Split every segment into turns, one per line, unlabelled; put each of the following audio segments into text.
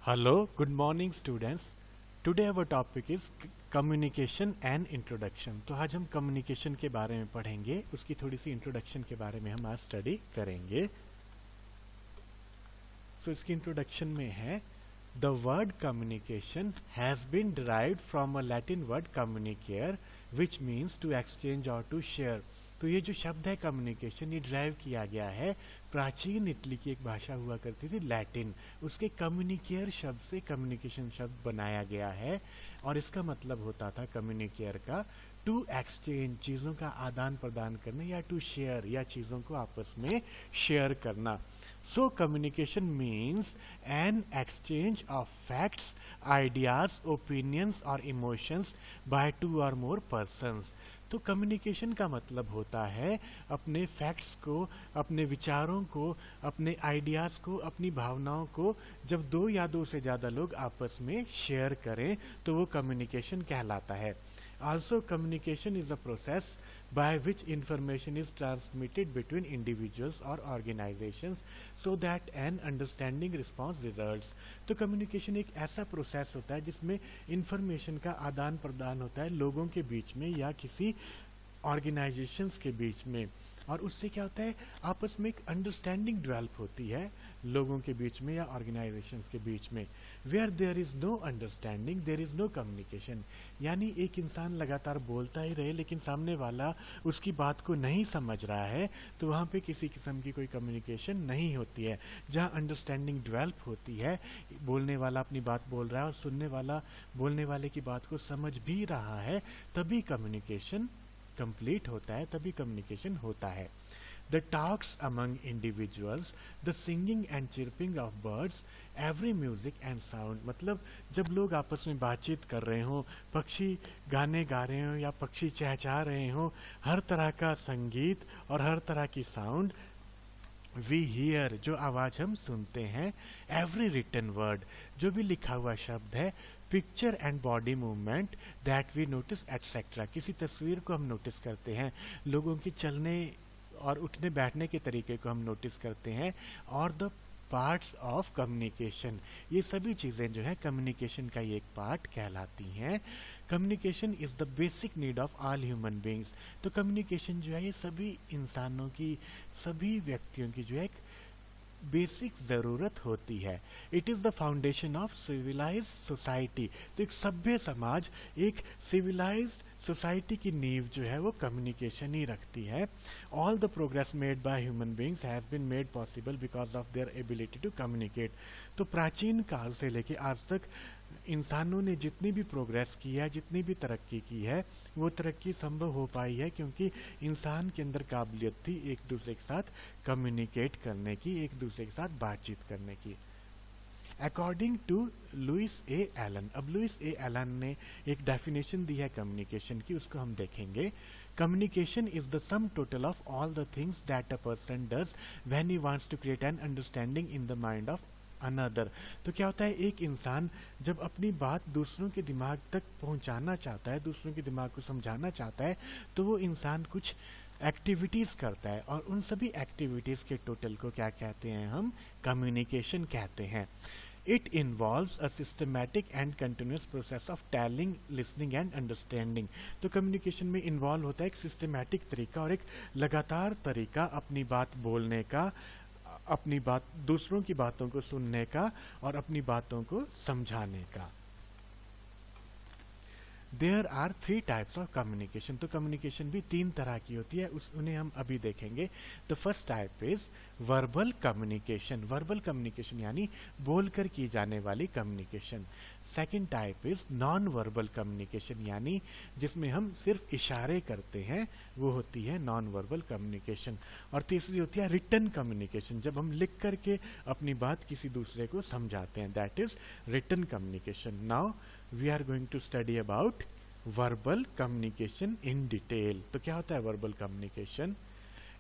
Hello, good morning students. Today our topic is communication and introduction. तो आज हम communication के बारे में पढ़ेंगे, उसकी थोड़ी सी introduction के बारे में हम आज study करेंगे. So इसकी introduction में है The word communication has been derived from a Latin word communicare, which means to exchange or to share. तो ये जो शब्द है कम्युनिकेशन ये ड्राइव किया गया है प्राचीन इटली की एक भाषा हुआ करती थी लैटिन, उसके कम्युनिकेयर शब्द से कम्युनिकेशन शब्द बनाया गया है और इसका मतलब होता था कम्युनिकेयर का टू एक्सचेंज, चीज़ों का आदान प्रदान करना, या टू शेयर, या चीज़ों को आपस में शेयर करना. So communication means an exchange of facts, ideas, opinions or emotions by two or more persons. तो कम्युनिकेशन का मतलब होता है अपने फैक्ट्स को, अपने विचारों को, अपने आइडियाज़ को, अपनी भावनाओं को जब दो या दो से ज़्यादा लोग आपस में शेयर करें तो वो कम्युनिकेशन कहलाता है. Also communication is a process by which information is transmitted between individuals or organizations so that an understanding response results. तो कम्युनिकेशन एक ऐसा प्रोसेस होता है जिसमें इंफॉर्मेशन का आदान प्रदान होता है लोगों के बीच में या किसी ऑर्गेनाइजेशंस के बीच में, और उससे क्या होता है आपस में एक अंडरस्टैंडिंग डेवलप होती है लोगों के बीच में या ऑर्गेनाइजेशंस के बीच में. Where there is no understanding there is no communication. यानी एक इंसान लगातार बोलता ही रहे लेकिन सामने वाला उसकी बात को नहीं समझ रहा है तो वहाँ पे किसी किस्म की कोई कम्युनिकेशन नहीं होती है. जहाँ अंडरस्टैंडिंग डेवलप होती है, बोलने वाला अपनी बात बोल रहा है और सुनने वाला बोलने वाले की बात को समझ भी रहा है, तभी कम्युनिकेशन कंप्लीट होता है, तभी कम्युनिकेशन होता है. The talks among individuals, the singing and chirping of birds, every music and sound. मतलब जब लोग आपस में बातचीत कर रहे हों, पक्षी गाने गा रहे हों या पक्षी चहचहा रहे हों, हर तरह का संगीत और हर तरह की साउंड वी हियर, जो आवाज़ हम सुनते हैं, एवरी रिटन वर्ड, जो भी लिखा हुआ शब्द है, picture and body movement that we notice etcetera, किसी तस्वीर को हम नोटिस करते हैं, लोगों की चलने और उठने बैठने के तरीके को हम नोटिस करते हैं, और द पार्ट्स ऑफ कम्युनिकेशन, ये सभी चीज़ें जो है कम्युनिकेशन का ये एक पार्ट कहलाती हैं. Communication is the basic need of all human beings. तो कम्युनिकेशन जो है ये सभी इंसानों की, सभी व्यक्तियों की जो है एक बेसिक ज़रूरत होती है. It is the foundation of civilise society. तो एक सभ्य समाज, एक सिविलाइज सोसाइटी की नींव जो है वो कम्युनिकेशन ही रखती है. All the progress made by human beings have been made possible because of their ability to communicate. तो प्राचीन काल से लेके आज तक इंसानों ने जितनी भी प्रोग्रेस की है, जितनी भी तरक्की की है, वो तरक्की संभव हो पाई है क्योंकि इंसान के अंदर काबिलियत थी एक दूसरे के साथ कम्युनिकेट करने की, एक दूसरे के साथ बातचीत करने की. According to Louis A Allen, अब लुइस ए एलन ने एक डेफिनेशन दी है कम्युनिकेशन की, उसको हम देखेंगे. Communication is the sum total of all the things that a person does when he wants to create an understanding in the mind of another. तो क्या होता है, एक इंसान जब अपनी बात दूसरों के दिमाग तक पहुंचाना चाहता है, दूसरों के दिमाग को समझाना चाहता है, तो वो इंसान कुछ एक्टिविटीज़ करता है, और उन सभी एक्टिविटीज़ के टोटल को क्या कहते हैं, हम कम्युनिकेशन कहते हैं. It involves a systematic and continuous process of telling, listening and understanding. तो कम्युनिकेशन में इन्वॉल्व होता है एक सिस्टमैटिक तरीका और एक लगातार तरीका अपनी बात बोलने का, अपनी बात दूसरों की बातों को सुनने का और अपनी बातों को समझाने का. There are 3 types of communication. तो कम्युनिकेशन भी 3 तरह की होती है, उन्हें हम अभी देखेंगे. The first type is verbal communication. Verbal communication यानी बोलकर की जाने वाली communication. Second type is non verbal communication, यानी जिसमें हम सिर्फ इशारे करते हैं, वो होती है नॉन वर्बल कम्युनिकेशन. और तीसरी होती है रिटन कम्युनिकेशन, जब हम लिख करके अपनी बात किसी दूसरे को समझाते हैं, that is written communication. Now we are going to study about verbal communication in detail. तो क्या होता है verbal communication?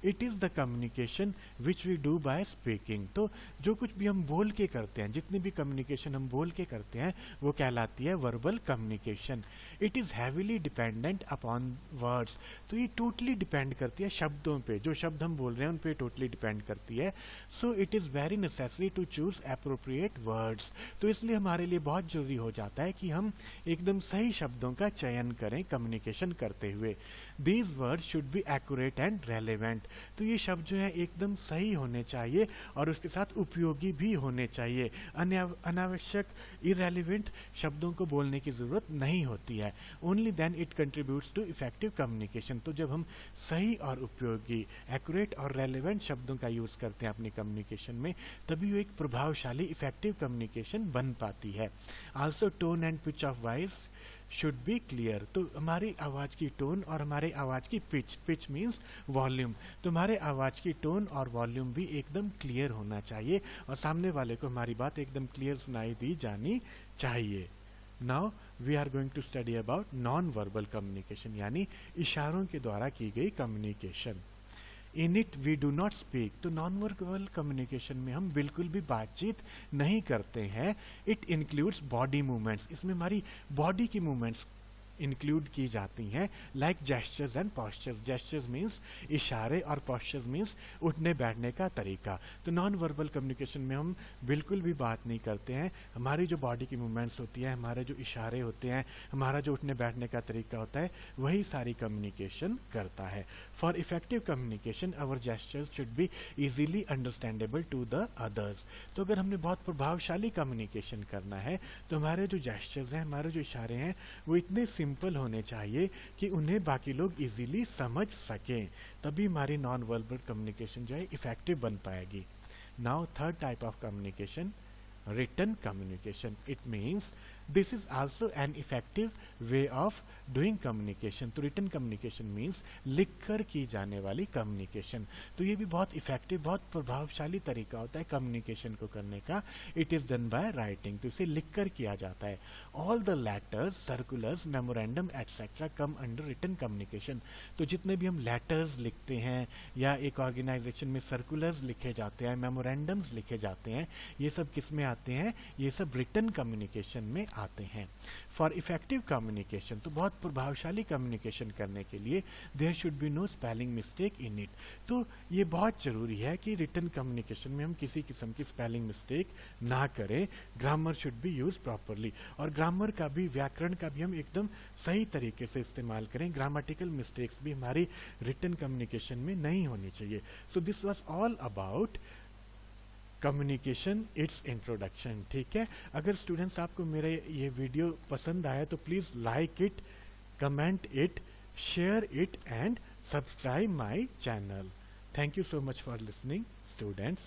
It is the communication which we do by speaking. तो जो कुछ भी हम बोल के करते हैं, जितनी भी कम्युनिकेशन हम बोल के करते हैं, वो कहलाती है verbal communication. It is heavily dependent upon words. तो ये टोटली डिपेंड करती है शब्दों पे, जो शब्द हम बोल रहे हैं उन पे टोटली डिपेंड करती है। So it is very necessary to choose appropriate words. तो इसलिए हमारे लिए बहुत जरूरी हो जाता है कि हम एकदम सही शब्दों का चयन करें कम्युनिकेशन करते हुए। These words should be accurate and relevant. तो ये शब्द जो है एकदम सही होने चाहिए और उसके साथ उपयोगी भी होने चाहिए। अनावश्यक इरेलीवेंट शब्दों को बोलने की जरूरत नहीं होती है। Only then it contributes to effective communication. तो जब हम सही और उपयोगी, एक्यूरेट और रेलेवेंट शब्दों का यूज करते हैं अपनी कम्युनिकेशन में, तभी वो एक प्रभावशाली इफेक्टिव कम्युनिकेशन बन पाती है। Also tone and pitch of voice should be clear. तो हमारी आवाज की टोन और हमारे आवाज की पिच, पिच मीन्स वॉल्यूम, तो हमारे आवाज की टोन और वॉल्यूम भी एकदम क्लियर होना चाहिए और सामने वाले को हमारी बात एकदम क्लियर सुनाई दी जानी चाहिए। Now we are going to study about non verbal communication, यानी इशारों के द्वारा की गई communication. In it we do not speak. तो नॉन वर्बल कम्युनिकेशन में हम बिल्कुल भी बातचीत नहीं करते हैं। It includes body movements. इसमें हमारी बॉडी की मूवमेंट्स इंक्लूड की जाती हैं, like gestures and postures. Gestures means इशारे और पोस्चर्स मीन्स उठने बैठने का तरीका। तो नॉन वर्बल कम्युनिकेशन में हम बिल्कुल भी बात नहीं करते हैं। हमारी जो बॉडी की मूवमेंट्स होती है, हमारे जो इशारे होते हैं, हमारा जो उठने बैठने का तरीका होता है, वही सारी कम्युनिकेशन करता है। For effective communication our gestures should be easily understandable to the others. तो अगर हमने बहुत प्रभावशाली कम्युनिकेशन करना है तो हमारे जो जेस्चर्स हैं, हमारे जो इशारे हैं, वो इतने सिंपल होने चाहिए कि उन्हें बाकी लोग इजीली समझ सकें। तभी हमारी नॉन वर्बल कम्युनिकेशन जो है इफेक्टिव बन पाएगी। Now third type of communication, written communication. It means this is also an effective way of doing communication. तो written communication means लिख कर की जाने वाली communication। तो ये भी बहुत effective, बहुत प्रभावशाली तरीका होता है communication को करने का। It is done by writing। तो इसे लिख कर किया जाता है। All the letters, circulars, memorandum etc. come under written communication। तो जितने भी हम letters लिखते हैं या एक organization में circulars लिखे जाते हैं, memorandums लिखे जाते हैं, ये सब किस में आते हैं? ये सब written communication में आते हैं। फॉर इफेक्टिव कम्युनिकेशन, तो बहुत प्रभावशाली कम्युनिकेशन करने के लिए there should be no spelling mistake in it. तो ये बहुत जरूरी है कि रिटन कम्युनिकेशन में हम किसी किस्म की स्पेलिंग मिस्टेक ना करें। Grammar should be use properly, और ग्रामर का भी, व्याकरण का भी हम एकदम सही तरीके से इस्तेमाल करें। ग्रामेटिकल मिस्टेक्स भी हमारी रिटन कम्युनिकेशन में नहीं होनी चाहिए। So this was all about communication, it's introduction. ठीक है, अगर स्टूडेंट्स आपको मेरा ये वीडियो पसंद आया तो please like it, comment it, share it and subscribe my channel. Thank you so much for listening students.